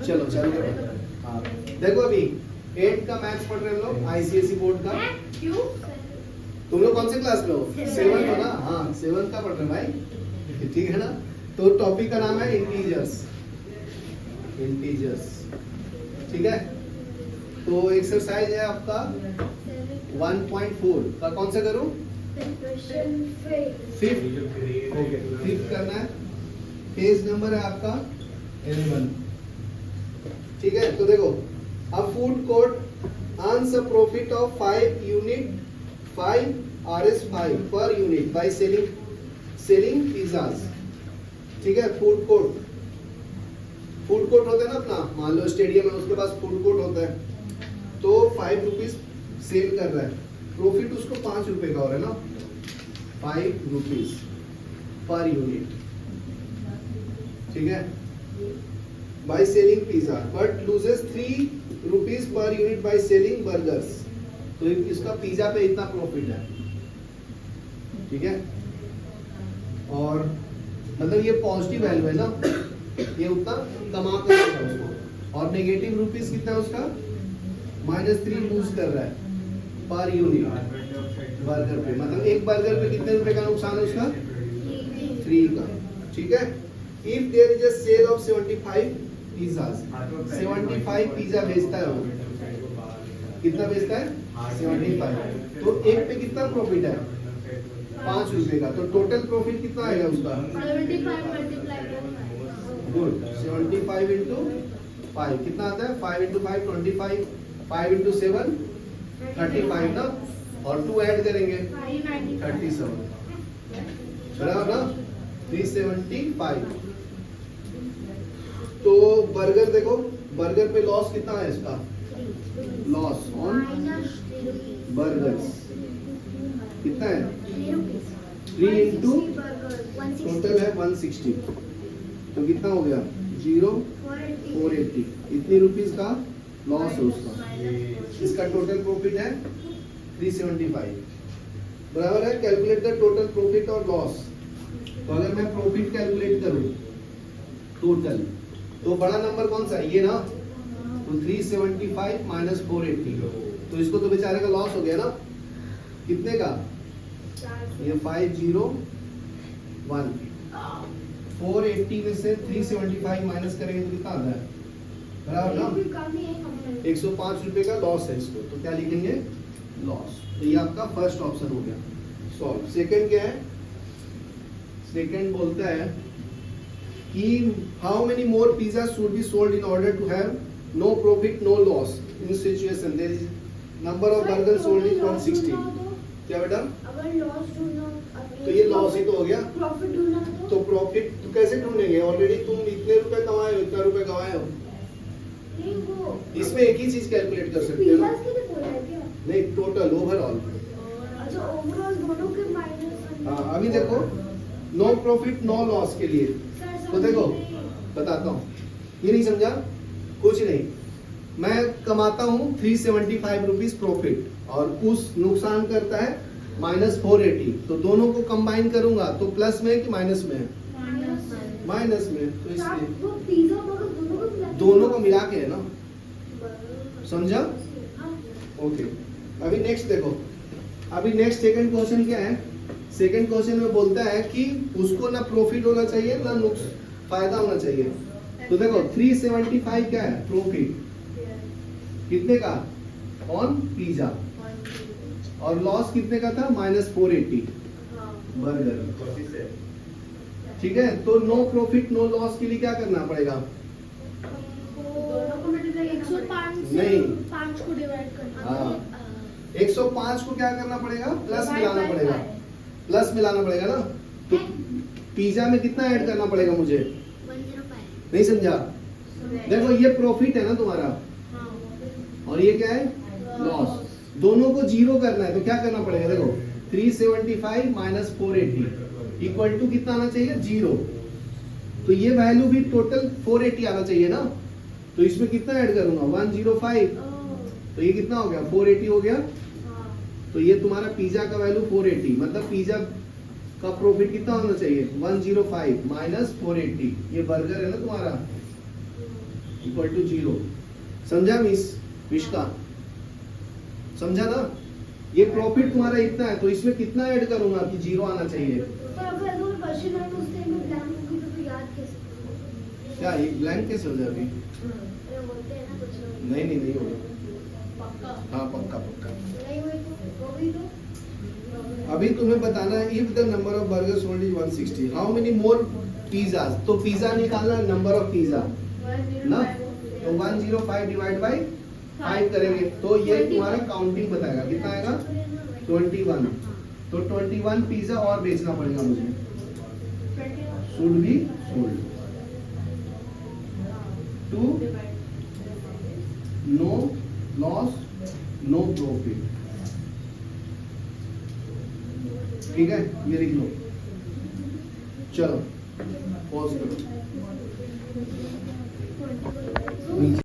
चलो चालू करो। हाँ देखो अभी 8 का मैथ्स पढ़ रहे हो आईसीएसई बोर्ड का। क्यों? तुम लोग कौन से क्लास में हो? 7th हो ना? हाँ 7th का पढ़ रहे हो भाई, ठीक है ना। तो टॉपिक का नाम है इंटीजर्स। इंटीजर्स, ठीक है। तो एक्सरसाइज है आपका 1.4 का, कौन सा करूं? फिफ्थ। ओके, फिफ्थ करना है। पेज नंबर है आपका 11, ठीक है। तो देखो, a food court earns a profit of 5 unit 5 RS5 per unit by selling pizzas, ठीक है। फूड कोर्ट होता है ना अपना, मान लो स्टेडियम है उसके पास फूड कोर्ट होता है, तो 5 रुपीज सेल कर रहा है, प्रॉफिट उसको 5 रुपए का हो रहा है ना, 5 रुपीज पर यूनिट, ठीक है। By selling pizza but loses 3 rupees per unit by selling burgers, तो इसका पिज्जा पे इतना प्रॉफिट है, ठीक है। और मतलब ये पॉजिटिव वैल्यू है ना, ये उतना कमा कर रहा है उसको, और नेगेटिव रुपीज कितना है उसका, -3 लूज कर रहा है पर यूनिट बर्गर पे, मतलब एक बर्गर पे कितने रुपए का नुकसान है उसका, 3 का, ठीक है। If there is a sale of 75 pizzas, 75 pizza बेचता है वो, कितना बेचता है, 75, तो एक पे कितना प्रॉफिट है, 5 रुपए का, तो टोटल प्रॉफिट कितना आएगा उसका, 75 गुड, 75 इंटू 5 कितना आता है, 5 इंटू 5 25, 5 इंटू 7 35 ना, और 2 ऐड करेंगे 37, बराबर ना, 375। तो बर्गर देखो, बर्गर पे लॉस कितना है इसका, लॉस ऑन बर्गर्स कितना है, 3 इंटू टोटल है 160, तो कितना हो गया 480, इतनी रुपीस का लॉस है उसका, इसका टोटल प्रॉफिट है 375, बराबर है। कैलकुलेट द टोटल प्रॉफिट और लॉस, तो अगर मैं प्रॉफिट कैलकुलेट करूं टोटल, तो बड़ा नंबर कौन सा है, ये ना, तो 375 माइनस 480, तो इसको तो बेचारे का लॉस हो गया ना, कितने का, ये 501, 480 में से 375 माइनस करेंगे तो कितना आता है, बराबर ना, 105 रुपए का लॉस है इसको, तो क्या लिखेंगे, लॉस। तो ये आपका फर्स्ट ऑप्शन हो गया सॉल्व। सेकंड क्या है, सेकंड बोलता है कि how many more pizza should be sold in order to have no profit no loss in situation there is number of burger sold is 160, क्या बेटा, अगर लॉस ढूंढना, तो ये लॉस ही तो हो गया, प्रॉफिट ढूंढना, तो प्रॉफिट तो कैसे ढूंढेंगे, ऑलरेडी तुम इतने रुपए कमाए हो, इतना रुपए कमाए हो, नहीं वो इसमें एक ही चीज कैलकुलेट कर सकते हो ना, पिज्जास के लिए बोला है क्या, नहीं टोटल ओवरऑल। अच्छा ओवरऑल दोनों के माइनस, हाँ अभी देखो, नो प्रॉफिट नो लॉस के लिए, तो देखो बताता हूँ, ये नहीं समझा, कुछ नहीं, मैं कमाता हूँ 375 रुपीज प्रॉफिट, और उस नुकसान करता है -480, तो दोनों को कंबाइन करूंगा तो प्लस में है कि माइनस में है, माइनस में, तो इसलिए वो पिज्जा बर्गर दोनों को मिला के है ना, समझा, हाँ। ओके। अभी नेक्स्ट देखो, अभी नेक्स्ट सेकंड क्वेश्चन क्या है, सेकंड क्वेश्चन में बोलता है कि उसको ना प्रॉफिट होना चाहिए ना फायदा होना चाहिए, तो देखो 375 क्या है प्रॉफिट, कितने का, ऑन पिज्जा, और लॉस कितने का था, -480 बर्गर, ठीक है। तो नो प्रॉफिट नो लॉस के लिए क्या करना पड़ेगा, दोनों को मल्टीप्लाई 105 से नहीं। 5 को डिवाइड करना, हाँ 105 को क्या करना पड़ेगा, प्लस मिलाना पड़ेगा, प्लस मिलाना पड़ेगा ना, तो पिज्जा में कितना ऐड करना पड़ेगा मुझे, 105, नहीं समझा, देखो ये प्रॉफिट है ना तुम्हारा, और ये क्या है, लॉस, दोनों को जीरो करना है, तो क्या करना पड़ेगा, देखो 375 माइनस 480 इक्वल टू कितना आना चाहिए, 0, तो ये वैल्यू भी टोटल 480 आना चाहिए ना, तो इसमें कितना ऐड करूंगा, 105, तो ये कितना हो गया, 480 हो गया, तो ये तुम्हारा पिज्जा का वैल्यू 480, मतलब पिज्जा का प्रॉफिट कितना होना चाहिए, 105 माइनस 480, ये बर्गर है ना तुम्हारा, इक्वल टू 0। समझा मिस विश्का? समझा ना? ये प्रॉफिट तुम्हारा इतना है तो इसमें कितना ऐड करूंगा कि 0 आना चाहिए? तो अगर वो क्वेश्चन है तो उससे में ब्लैंक होगी तो याद कैसे? क्या एक ब्लैंक कैसे हो जाएगी? अरे बोलते हैं ना कुछ लोग। नहीं होगा। पक्का हाँ पक्का पक्का। नहीं हुई तो हो गई तो अभी तुम्हें बताना है if the number of burger sold is 160 how many more pizza. तो पिज्जा निकालना नंबर ऑफ पिज्जा ना, तो 105 डिवाइड बाय 5 करेंगे तो ये तुम्हारा काउंटिंग बताएगा कितना आएगा 21। तो 21 पिज्जा और बेचना पड़ेगा मुझे। Should be sold to no loss no profit. ठीक है ये लिख लो। चलो पॉज करो।